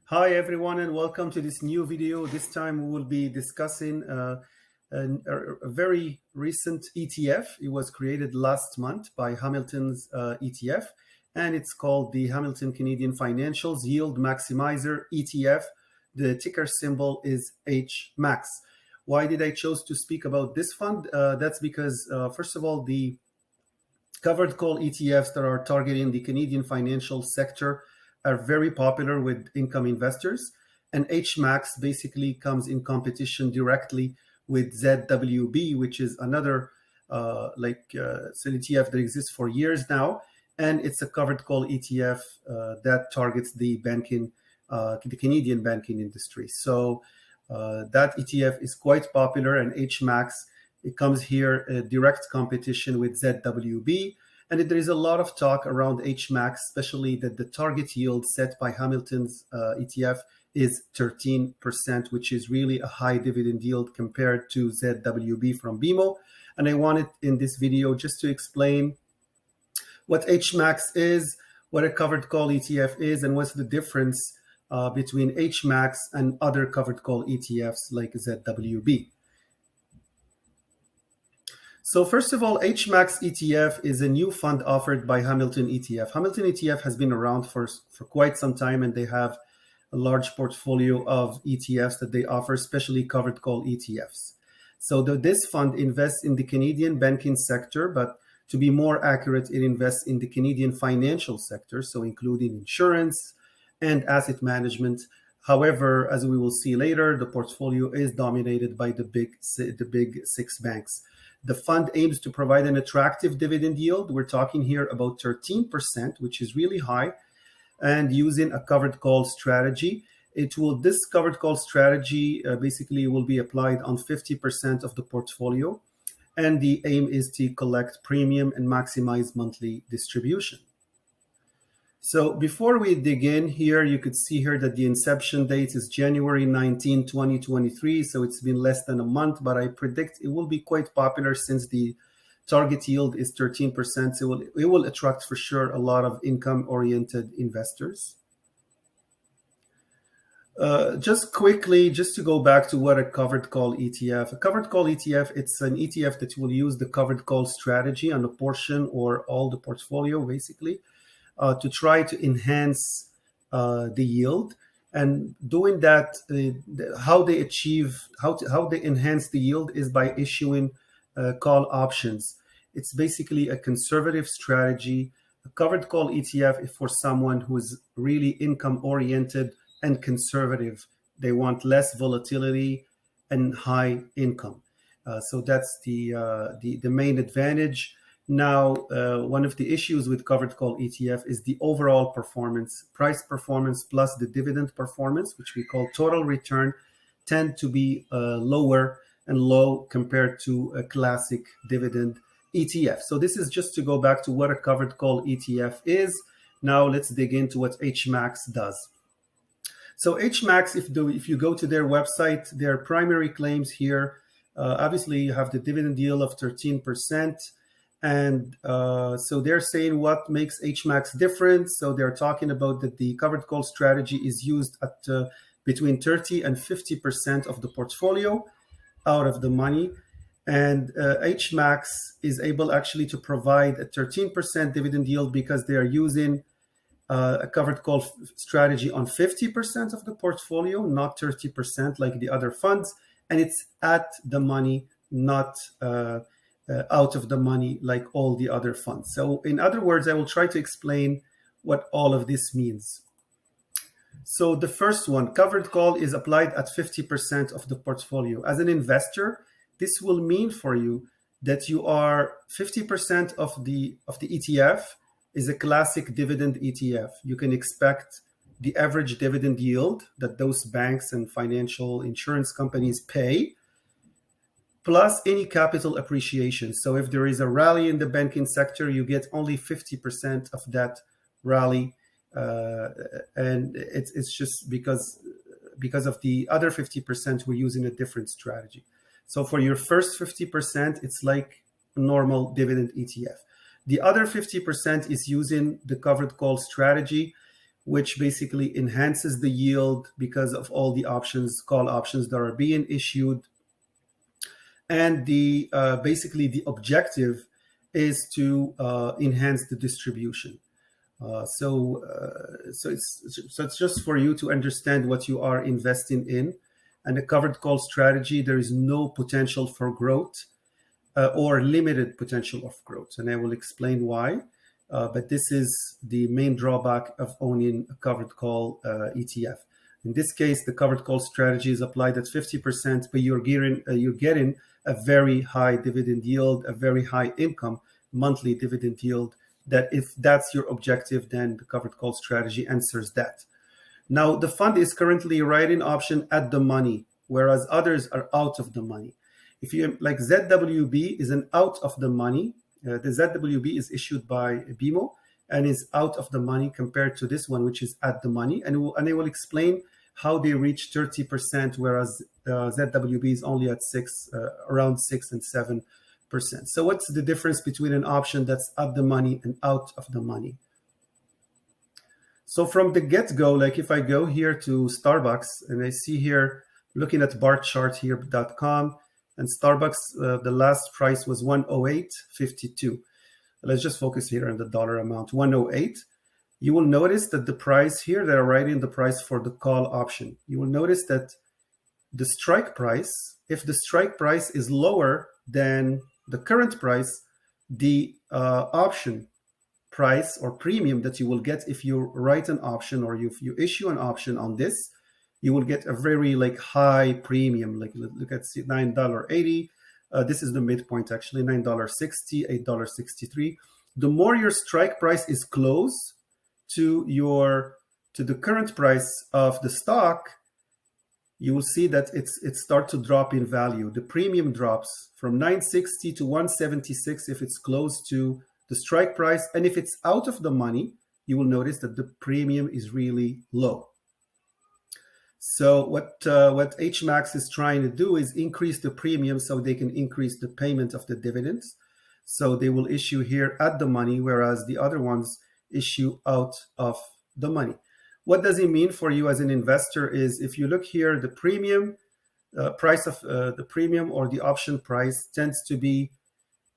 Hi everyone and welcome to this new video. This time we will be discussing a very recent ETF. It was created last month by Hamilton's ETF, and it's called the Hamilton Canadian Financials Yield Maximizer ETF. The ticker symbol is HMAX. Why did I choose to speak about this fund? That's because first of all, the covered call ETFs that are targeting the Canadian financial sector are very popular with income investors. And HMAX basically comes in competition directly with ZWB, which is another it's an ETF that exists for years now. And it's a covered call ETF that targets the Canadian banking industry. So that ETF is quite popular, and HMAX, it comes here a direct competition with ZWB. And there is a lot of talk around HMAX, especially that the target yield set by Hamilton's ETF is 13%, which is really a high dividend yield compared to ZWB from BMO. And I wanted in this video just to explain what HMAX is, what a covered call ETF is, and what's the difference between HMAX and other covered call ETFs like ZWB. So first of all, HMAX ETF is a new fund offered by Hamilton ETF. Hamilton ETF has been around for quite some time, and they have a large portfolio of ETFs that they offer, especially covered call ETFs. So this fund invests in the Canadian banking sector, but to be more accurate, it invests in the Canadian financial sector, so including insurance and asset management. However, as we will see later, the portfolio is dominated by the big six banks. The fund aims to provide an attractive dividend yield. We're talking here about 13%, which is really high, and using a covered call strategy. This covered call strategy basically will be applied on 50% of the portfolio, and the aim is to collect premium and maximize monthly distribution. So before we dig in here, you could see here that the inception date is January 19, 2023. So it's been less than a month, but I predict it will be quite popular since the target yield is 13%. So it will attract for sure a lot of income-oriented investors. Just quickly, just to go back to what a covered call ETF. A covered call ETF, it's an ETF that will use the covered call strategy on a portion or all the portfolio, basically. To try to enhance the yield, and doing that, how they enhance the yield is by issuing call options. It's basically a conservative strategy. A covered call ETF is for someone who is really income oriented and conservative. They want less volatility and high income. So that's the main advantage. Now, one of the issues with covered call ETF is the overall performance, price performance plus the dividend performance, which we call total return, tend to be lower and low compared to a classic dividend ETF. So this is just to go back to what a covered call ETF is. Now let's dig into what HMAX does. So HMAX, if you go to their website, their primary claims here, obviously you have the dividend yield of 13%. And so they're saying what makes HMAX different. So they're talking about that the covered call strategy is used at between 30 and 50% of the portfolio out of the money. And HMAX is able actually to provide a 13% dividend yield because they are using a covered call strategy on 50% of the portfolio, not 30% like the other funds. And it's at the money, not out of the money like all the other funds. So in other words, I will try to explain what all of this means. So the first one, covered call is applied at 50% of the portfolio. As an investor, this will mean for you that you are 50% of the ETF is a classic dividend ETF. You can expect the average dividend yield that those banks and financial insurance companies pay, plus any capital appreciation. So if there is a rally in the banking sector, you get only 50% of that rally. And it's just because of the other 50%, we're using a different strategy. So for your first 50%, it's like a normal dividend ETF. The other 50% is using the covered call strategy, which basically enhances the yield because of all the options, call options that are being issued. And the basically the objective is to enhance the distribution. So it's just for you to understand what you are investing in. And a covered call strategy, there is no potential for growth or limited potential of growth, and I will explain why. But this is the main drawback of owning a covered call ETF. In this case, the covered call strategy is applied at 50%, but you're getting a very high dividend yield, a very high income monthly dividend yield. That if that's your objective, then the covered call strategy answers that. Now, the fund is currently writing option at the money, whereas others are out of the money. If you like, ZWB is an out of the money. The ZWB is issued by BMO and is out of the money compared to this one, which is at the money. And I will explain how they reach 30%, whereas ZWB is only at around 6 and 7%. So what's the difference between an option that's at the money and out of the money? So from the get-go, like if I go here to Starbucks and I see here, looking at barcharthere.com, and Starbucks, the last price was 108.52. Let's just focus here on the dollar amount, 108. You will notice that the price here, they're writing the price for the call option. You will notice that the strike price, if the strike price is lower than the current price, the option price or premium that you will get if you write an option or if you issue an option on this, you will get a very high premium. Like look at $9.80. This is the midpoint actually, $9.60, $8.63. The more your strike price is close to the current price of the stock, you will see that it starts to drop in value. The premium drops from 960 to 176 if it's close to the strike price. And if it's out of the money, you will notice that the premium is really low. So what HMAX is trying to do is increase the premium so they can increase the payment of the dividends. So they will issue here at the money, whereas the other ones issue out of the money. What does it mean for you as an investor is if you look here, the premium price of the premium or the option price tends to be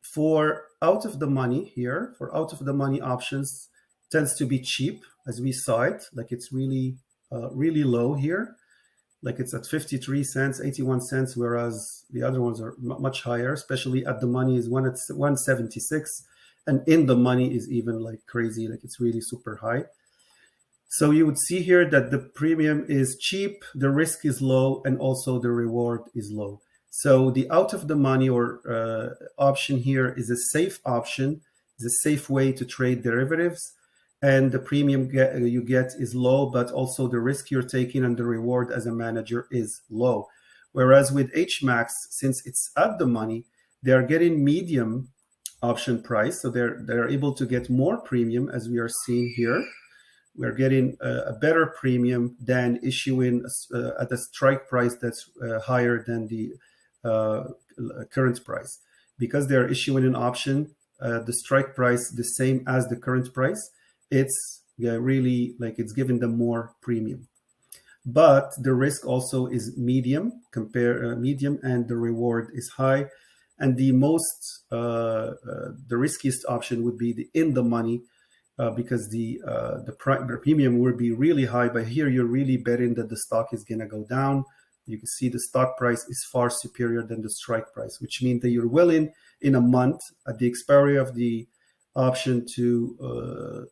for out of the money here, for out of the money options tends to be cheap, as we saw it, like it's really low here. Like it's at 53 cents, 81 cents, whereas the other ones are much higher, especially at the money is 176. And in the money is even like crazy, like it's really super high. So you would see here that the premium is cheap, the risk is low, and also the reward is low. So the out of the money or option here is a safe option, is a safe way to trade derivatives. And the premium you get is low, but also the risk you're taking and the reward as a manager is low. Whereas with HMAX, since it's at the money, they're getting medium option price. So they're able to get more premium, as we are seeing here. We're getting a better premium than issuing at a strike price that's higher than the current price. Because they're issuing an option, the strike price the same as the current price, it's really like it's giving them more premium. But the risk also is medium, medium, and the reward is high. And the most, the riskiest option would be the in the money, because the premium would be really high. But here you're really betting that the stock is going to go down. You can see the stock price is far superior than the strike price, which means that you're willing in a month at the expiry of the option to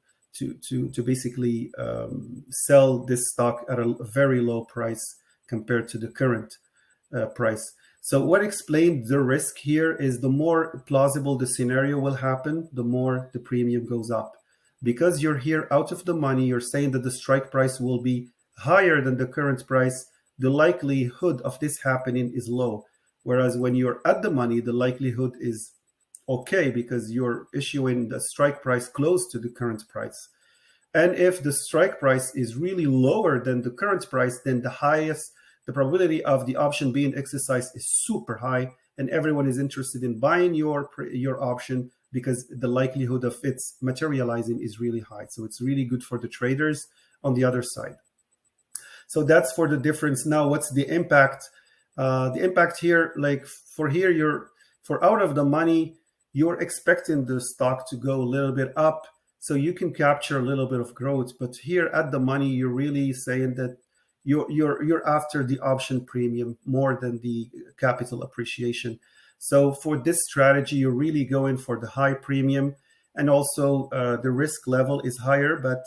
basically sell this stock at a very low price compared to the current price. So what explained the risk here is the more plausible the scenario will happen, the more the premium goes up. Because you're here out of the money, you're saying that the strike price will be higher than the current price, the likelihood of this happening is low. Whereas when you're at the money, the likelihood is okay because you're issuing the strike price close to the current price. And if the strike price is really lower than the current price, then the probability of the option being exercised is super high, and everyone is interested in buying your option because the likelihood of its materializing is really high. So it's really good for the traders on the other side. So that's for the difference. Now, what's the impact? The impact here, like for here, for out of the money, you're expecting the stock to go a little bit up, so you can capture a little bit of growth. But here at the money, you're really saying that you're after the option premium more than the capital appreciation. So for this strategy, you're really going for the high premium, and also the risk level is higher. But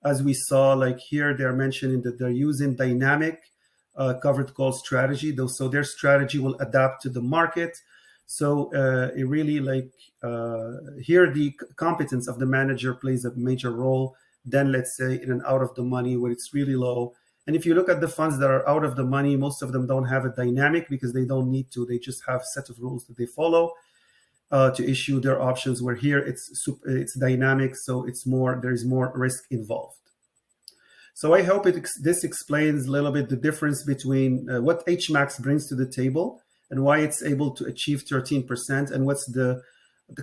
as we saw, like here, they're mentioning that they're using dynamic covered call strategy. So their strategy will adapt to the market. So it really here the competence of the manager plays a major role than, let's say, in an out of the money where it's really low. And if you look at the funds that are out of the money, most of them don't have a dynamic because they don't need to. They just have a set of rules that they follow to issue their options, where here it's dynamic, so there's more risk involved. So I hope this explains a little bit the difference between what HMAX brings to the table and why it's able to achieve 13%, and what's the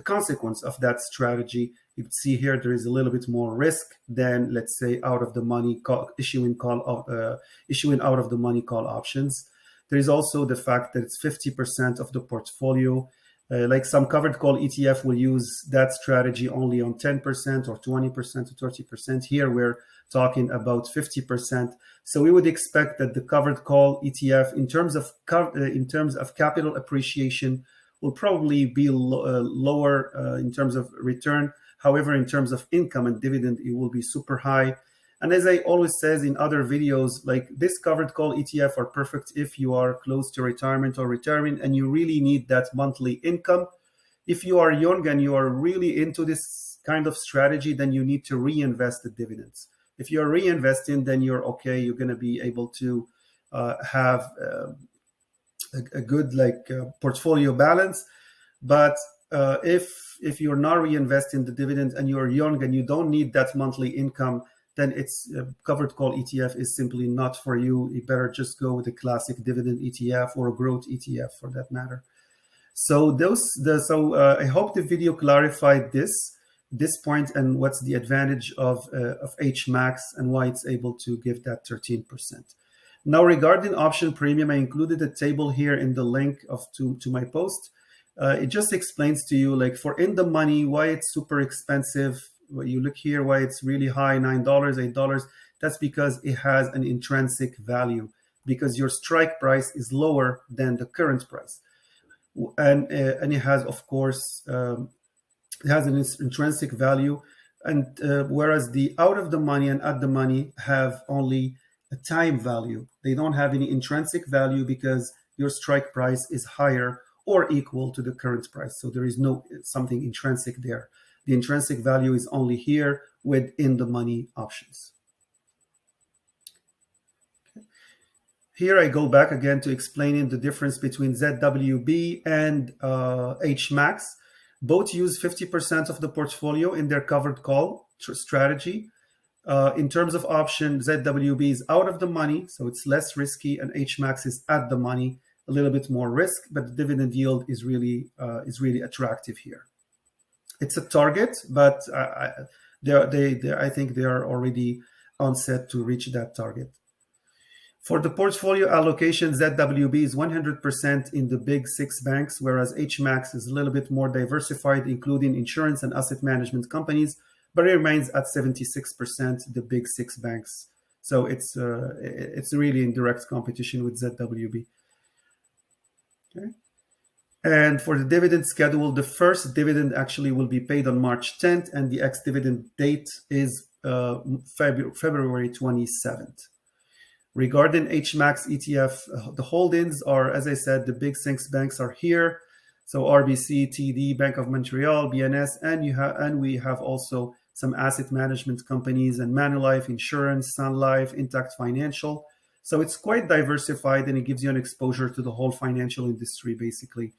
consequence of that strategy. You can see here there is a little bit more risk than, let's say, out of the money issuing out of the money call options. There is also the fact that it's 50% of the portfolio. Like some covered call ETF will use that strategy only on 10% or 20% or 30%. Here we're talking about 50%. So we would expect that the covered call ETF, in terms of capital appreciation, will probably be lower in terms of return. However, in terms of income and dividend, it will be super high. And as I always says in other videos, like this covered call ETF are perfect if you are close to retirement or retiring and you really need that monthly income. If you are young and you are really into this kind of strategy, then you need to reinvest the dividends. If you're reinvesting, then you're okay. You're going to be able to have a good portfolio balance. But if you're not reinvesting the dividends and you're young and you don't need that monthly income, then it's covered call ETF is simply not for you. You better just go with a classic dividend ETF or a growth ETF for that matter. So I hope the video clarified this point and what's the advantage of HMAX and why it's able to give that 13%. Now, regarding option premium, I included a table here in the link to my post. It just explains to you, like for in the money, why it's super expensive. You look here, why it's really high, $9, $8. That's because it has an intrinsic value, because your strike price is lower than the current price. And it has, of course, it has an intrinsic value. And whereas the out of the money and at the money have only a time value. They don't have any intrinsic value because your strike price is higher or equal to the current price. So there is no something intrinsic there. The intrinsic value is only here within the money options. Okay. Here I go back again to explaining the difference between ZWB and HMAX. Both use 50% of the portfolio in their covered call strategy. In terms of option, ZWB is out of the money, so it's less risky, and HMAX is at the money, a little bit more risk, but the dividend yield is really attractive here. It's a target, but I think they are already on set to reach that target. For the portfolio allocation, ZWB is 100% in the big 6 banks, whereas HMAX is a little bit more diversified, including insurance and asset management companies, but it remains at 76%, the big 6 banks. So it's really in direct competition with ZWB. Okay. And for the dividend schedule, the first dividend actually will be paid on March 10th, and the ex-dividend date is February 27th. Regarding HMAX ETF, the holdings are, as I said, the big 6 banks are here. So RBC, TD, Bank of Montreal, BNS, and we have also some asset management companies and Manulife Insurance, Sun Life, Intact Financial. So it's quite diversified, and it gives you an exposure to the whole financial industry, basically.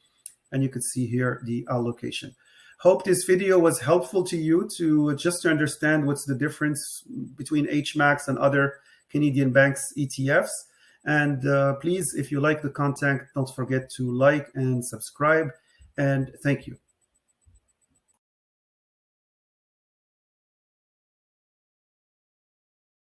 And you could see here the allocation. Hope this video was helpful to you to understand what's the difference between HMAX and other Canadian banks ETFs. And please, if you like the content, don't forget to like and subscribe. And thank you.